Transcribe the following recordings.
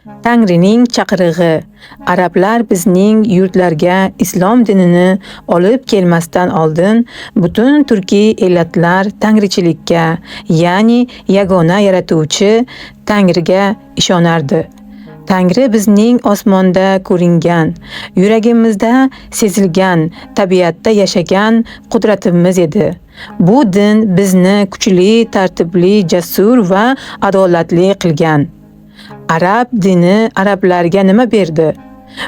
Tangrining chaqirig'i. Arablar bizning yurtlarga islom dinini olib kelmasdan oldin butun turkiy ellatlar tangrichilikka, ya'ni yagona yaratuvchi Tangriga ishonardi. Tangri bizning osmonda ko'ringan, yuragimizda sezilgan, tabiatda yashagan qudratimiz edi. Bu din bizni kuchli, tartibli, jasur va adolatli qilgan. Arab dini arablarga nima berdi?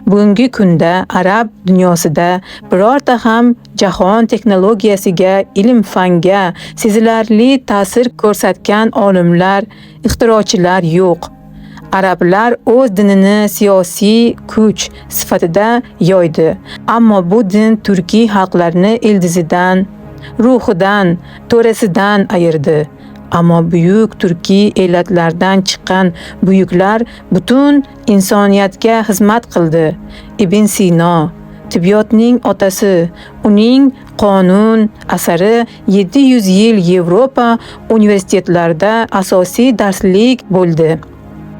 Bugungi kunda arab dunyosida birorta ham jahon texnologiyasiga, ilm-fanga sezilarli ta'sir ko'rsatgan olimlar, ixtirochilar yo'q. Arablar o'z dinini siyosiy kuch sifatida yoydi. Ammo bu din turkiy xalqlarni ildizidan, ruhidan, to'rasidan ayirdi. Ammo buyuk turkiy ellatlardan chiqqan buyuklar butun insoniyatga xizmat qildi. Ibn Sino, tibbiyotning otasi, uning qonun asari 700 yil Yevropa universitetlarida asosiy darslik bo'ldi.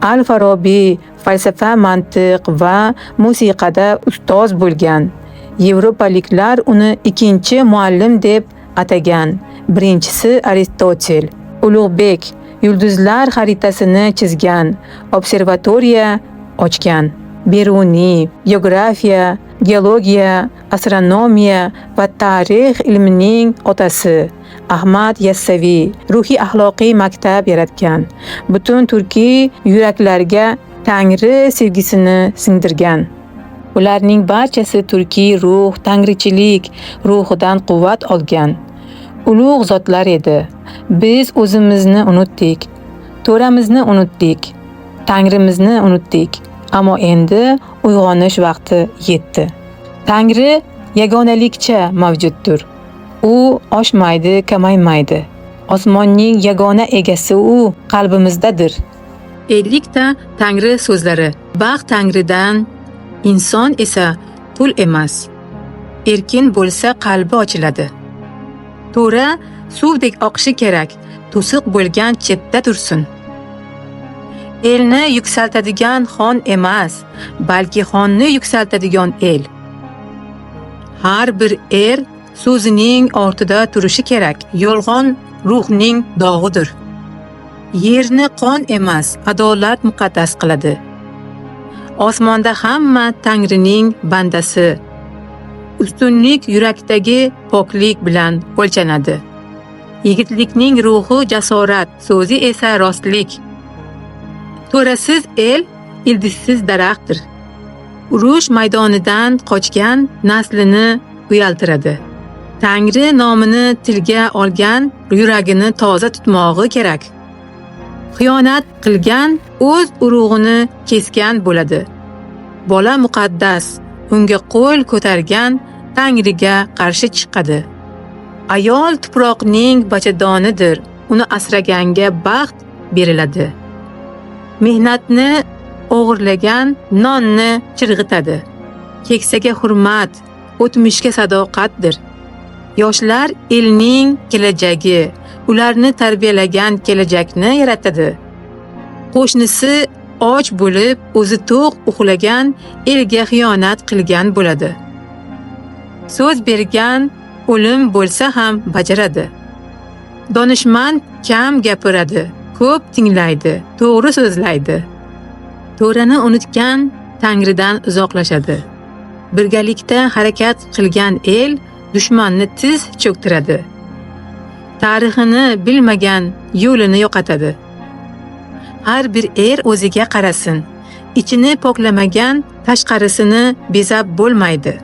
Al-Farabiy falsafa, mantiq va musiqada ustoz bo'lgan. Yevropaliklar uni ikkinchi muallim deb atagan. Birinchisi Aristotel. Ulug'bek yulduzlar xaritasini chizgan, observatoriya ochgan. Beruniy geografiya, geologiya, astronomiya va tarix ilmining otasi. Ahmad Yassaviy ruhiy axloqiy maktab yaratgan. Butun turkiy yuraklarga Tangri sevgisini singdirgan. Ularning barchasi turkiy ruh, tangrichilik ruhidan quvvat olgan. Ulug' zotlar edi. Biz o'zimizni unutdik. To'ramizni unutdik. Tangrimizni unutdik. Ammo endi uyg'onish vaqti yetdi. Tangri yagonalikcha mavjuddir. U oshmaydi, kamaymaydi. Osmonning yagona egasi u qalbimizdadir. 50 ta Tangri so'zlari. Baxt Tangridan, inson esa qul emas. Erkin bo'lsa qalbi ochiladi. To'ra suvdek oqishi kerak, to'siq bo'lgan chetda tursin. Elni yuksaltadigan xon emas, balki xonni yuksaltadigan el. Har bir so'zining ortida turishi kerak. Yolg'on ruhning dog'idir. Yerni qon emas, adolat muqaddas qiladi. Osmonda hamma Tangrining bandasi. Ustunlik yurakdagi poklik bilan o'lchanadi. Yigitlikning ruhi jasorat, so'zi esa rostlik. To'rasiz el ildizsiz daraxtdir. Urush maydonidan qochgan naslini uyaltiradi. Tangri nomini tilga olgan yuragini toza tutmog'i kerak. Xiyonat qilgan o'z urug'ini kesgan bo'ladi. Bola muqaddas, unga qo'l ko'targan Tangriga qarshi chiqadi. Ayol tuproqning bachadonidir, uni asraganga baxt beriladi. Mehnatni o'g'irlagan nonni chirg'itadi. Keksaga hurmat, o'tmishga sadoqatdir. Yoshlar elning kelajagi, ularni tarbiyalagan kelajakni yaratadi. Qo'shnisi och bo'lib, o'zi to'q uxlagan elga xiyonat qilgan bo'ladi. So'z bergan o'lim bo'lsa ham bajaradi. Donishmand kam gapiradi, ko'p tinglaydi, to'g'ri so'zlaydi. To'rani unutgan Tangridan uzoqlashadi. Birgalikda harakat qilgan el dushmanni tiz cho'ktiradi. Tarixini bilmagan yo'lini yo'qotadi. Har bir o'ziga qarasin. Ichini poklamagan tashqarisini bezab bo'lmaydi.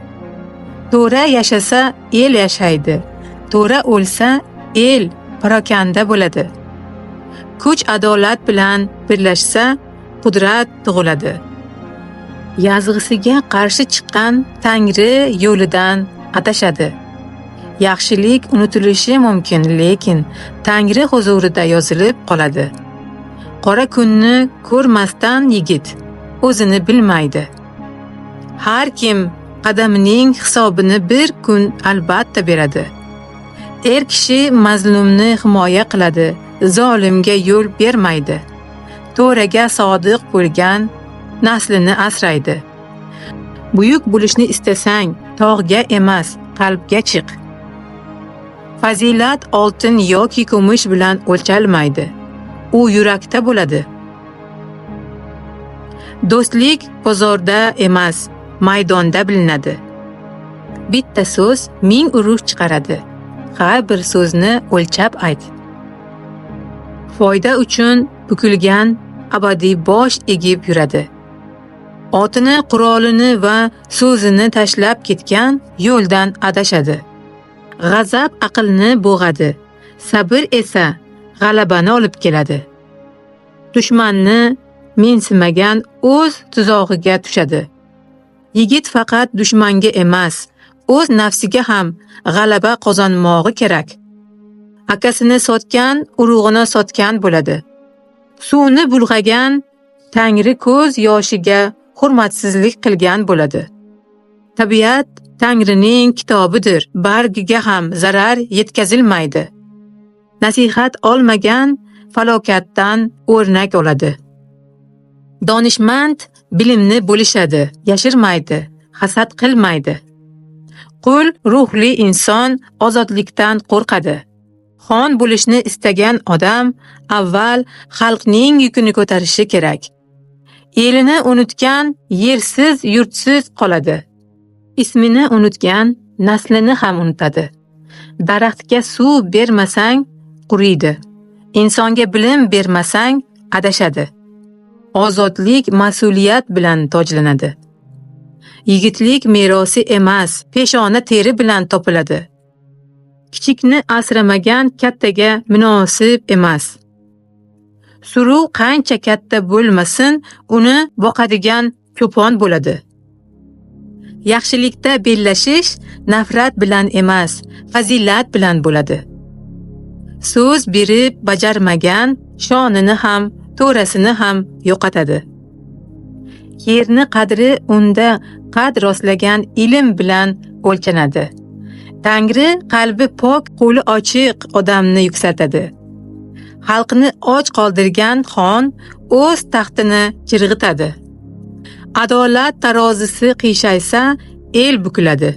To'ra yashasa el yashaydi. To'ra o'lsa el parokanda bo'ladi. Kuch adolat bilan birlashsa qudrat tug'iladi. Yazg'isiga qarshi chiqqan Tangri yo'lidan adashadi. Yaxshilik unutilishi mumkin, lekin Tangri huzurida yozilib qoladi. Qora kunni ko'rmasdan yigit o'zini bilmaydi. Har kim qadamining hisobini bir kun albatta beradi. Kishi mazlumni himoya qiladi, zolimga yo'l bermaydi. To'raga sodiq bo'lgan naslini asraydi. Buyuk bo'lishni istasang, tog'ga emas, qalbga chiq. Fazilat oltin yoki kumush bilan o'lchalmaydi. U yurakda bo'ladi. Do'stlik bozorda emas, maydonda bilinadi. Bitta so'z ming urush chiqaradi. Har bir so'zni o'lchab ayt. Foyda uchun bukilgan abadiy bosh egib yuradi. Otini, qurolini va so'zini tashlab ketgan yo'ldan adashadi. G'azab aqlni bo'g'adi, sabr esa g'alabani olib keladi. Dushmanni mensimagan o'z tuzog'iga tushadi. Yigit faqat dushmanga emas, o'z nafsiga ham g'alaba qozonmog'i kerak. Akasini sotgan, urug'ini sotgan bo'ladi. Suvni bulg'agan Tangri ko'z yoshiga hurmatsizlik qilgan bo'ladi. Tabiat Tangrining kitobidir, bargiga ham zarar yetkazilmaydi. Nasihat olmagan falokatdan o'rnak oladi. Donishmand bilimni bo'lishadi, yashirmaydi, hasad qilmaydi. Qul ruhli inson ozodlikdan qo'rqadi. Xon bo'lishni istagan odam avval xalqning yukini ko'tarishi kerak. Elini unutgan yersiz, yurtsiz qoladi. Ismini unutgan naslini ham unutadi. Daraxtga suv bermasang quriydi. Insonga bilim bermasang adashadi. Ozodlik mas'uliyat bilan tojlanadi. Yigitlik merosi emas, peshona teri bilan topiladi. Kichikni asramagan kattaga munosib emas. Suruv qancha katta bo'lmasin, uni boqadigan cho'pon bo'ladi. Yaxshilikda bellashish nafrat bilan emas, fazilat bilan bo'ladi. So'z berib bajarmagan shonini ham, to'rasini ham yo'qotadi. Yerni qadri unda qad rostlagan ilm bilan o'lchanadi. Tangri qalbi pok, qo'li ochiq odamni yuksaltadi. Xalqni och qoldirgan xon o'z taxtini chirg'itadi. Adolat tarozisi qiyshaysa, el bukiladi.